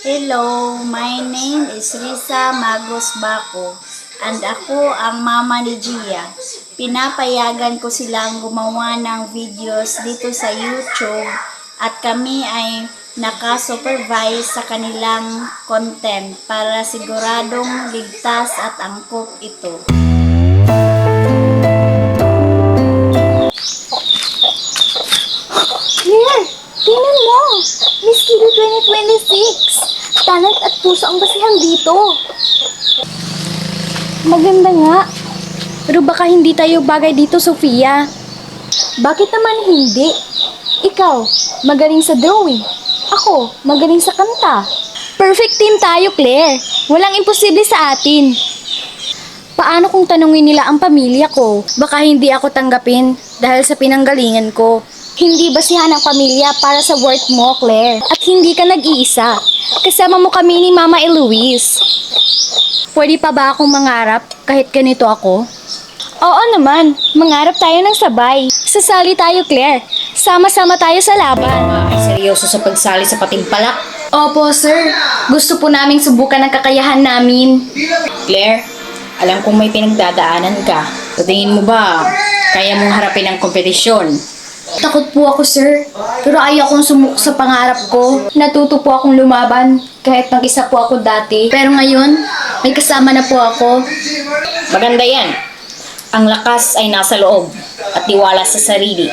Hello, my name is Risa Magos Baco and ako ang mama ni Gia. Pinapayagan ko silang gumawa ng videos dito sa YouTube at kami ay naka-supervise sa kanilang content para siguradong ligtas at angkop ito. Claire, tingnan mo! Miss Kiddo 2026! Talent at puso ang basihan dito. Maganda nga. Pero baka hindi tayo bagay dito, Sofia. Bakit naman hindi? Ikaw, magaling sa drawing. Ako, magaling sa kanta. Perfect team tayo, Claire. Walang imposible sa atin. Paano kung tanungin nila ang pamilya ko? Baka hindi ako tanggapin dahil sa pinanggalingan ko. Hindi basihan ang pamilya para sa worth mo, Claire. At hindi ka nag-iisa. Kasama mo kami ni Mama Eloise. Pwede pa ba akong mangarap kahit ganito ako? Oo naman, mangarap tayo ng sabay. Sasali tayo, Claire. Sama-sama tayo sa laban. Ay seryoso sa pagsali sa patimpalak. Opo, sir. Gusto po naming subukan ang kakayahan namin. Claire, alam kong may pinagdadaanan ka. Sa tingin mo ba, kaya mong harapin ang kompetisyon? Takot po ako, sir. Pero ayaw kong sumuko sa pangarap ko. Natuto po akong lumaban kahit mag-isa po ako dati. Pero ngayon, may kasama na po ako. Maganda yan. Ang lakas ay nasa loob at tiwala sa sarili.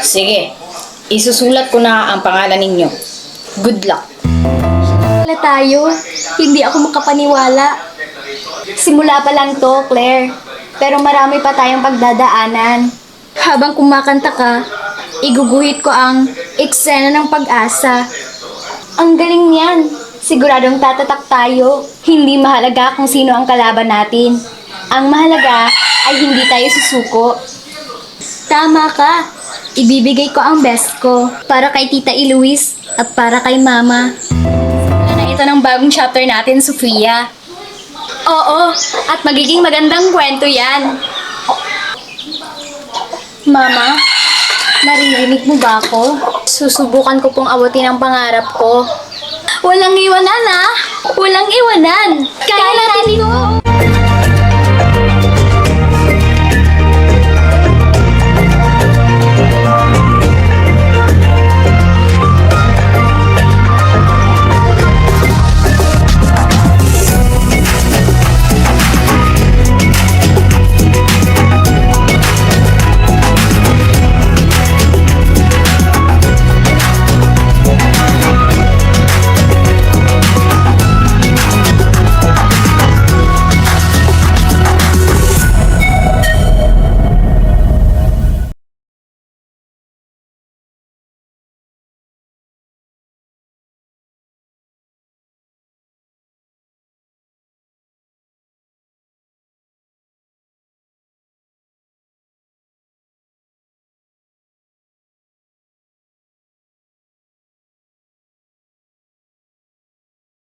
Sige, isusulat ko na ang pangalan ninyo. Good luck. Wala tayo. Hindi ako makapaniwala. Simula pa lang to, Claire. Pero marami pa tayong pagdadaanan. Habang kumakanta ka, iguguhit ko ang eksena ng pag-asa. Ang galing niyan. Siguradong tatatak tayo. Hindi mahalaga kung sino ang kalaban natin. Ang mahalaga ay hindi tayo susuko. Tama ka. Ibibigay ko ang best ko para kay Tita Eloise at para kay Mama. Na ito ng bagong chapter natin, Sofia. Oo, at magiging magandang kwento yan. Mama, naririnig mo ba ako? Susubukan ko pong abutin ang pangarap ko. Walang iwanan ah! Walang iwanan! Kaya natin ito!